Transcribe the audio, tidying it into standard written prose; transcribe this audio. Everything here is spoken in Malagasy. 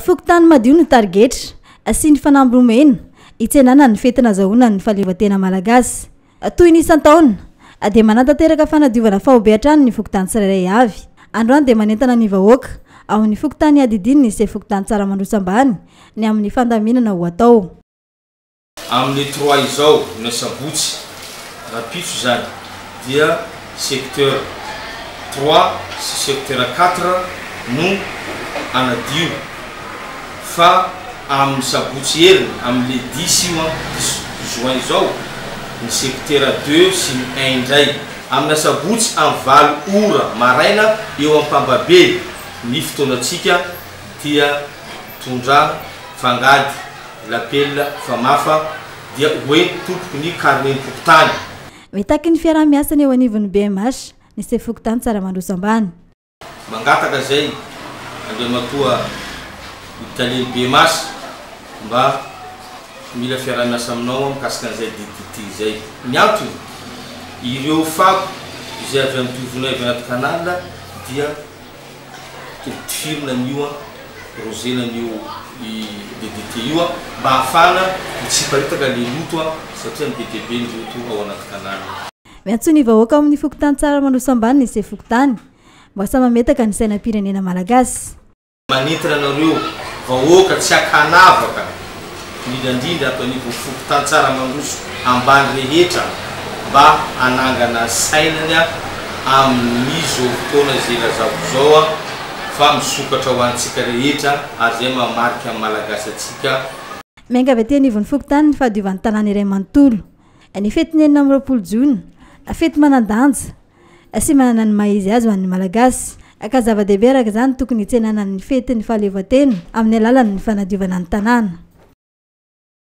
Fokontany madio no targetra sy ny fanamboromena hitsenana ny fetina azahoana ny fahaleovantena malagasy. Toy ny isan-taona dia manantanteraka fanadiovana faobe hatrany ny fokontany tsirairay avy. Androany dia manentana ny vahoaka ao ny fokontany adidininy sy fokontany tsara mandrotsam-bany ny amin'ny fandaminana ho atao. Amin'ny 3 izao ny sabotsy rapitso zany dia secteur 3 sy secteur 4 no anadio fa amin'ny sabotsy heriny amin'ny 10 juin izao ny secteur 2 sy ny 1 indray amin'ny sabotsy amin'ny 7 ora maraina eo am-Pambabe ny fotoanatsika dia tondra fangady lapela famafa dia hoe tompoko ny karmen fokontany. Mitaky ny fiaraha-miasany eo anivon'ny BMH ny se fokontany tsara mandrotsam-bany. Mangataka zay andriamatoa italien BMH mba mila fiaraha-miasa aminao mikasika an'izay DDT zay. Ny antony ireo fako izay avy amin'ny toivona avy anaty kanala dia tifirina an'io rosena an'io DDT io mba hafana tsy paritaka le loto satria ny BTB ny loto ao anaty kanala. Miantso ny vahoaka amin'ny fokontany tsara mandrotsam-bany ny se fokontany mba sa mametaka ny sainam-pirenena malagasy. Manentana anareo vahoaka tsy akanavaka indrindra atao ny fokontany tsara mandroso ambany rehetra mba anangana sainany amin'izao fotoana zay lazako zao fa misokatra ho antsika rehetra ary zay mamarika amin'ny malagasy atsika. Mianga avy aty anivon'ny fokontany ny fahadiovan'ny tanàna iray manontolo. Ny fety ny 9 Jona fety manan-danja sy manana ny maha izy azy ho an'ny malagasy. Ka zava-dehibe araka izany tokony hitsenana ny fety ny fahaleovantena amin'ny alalan'ny fanadiovana ny tanàna.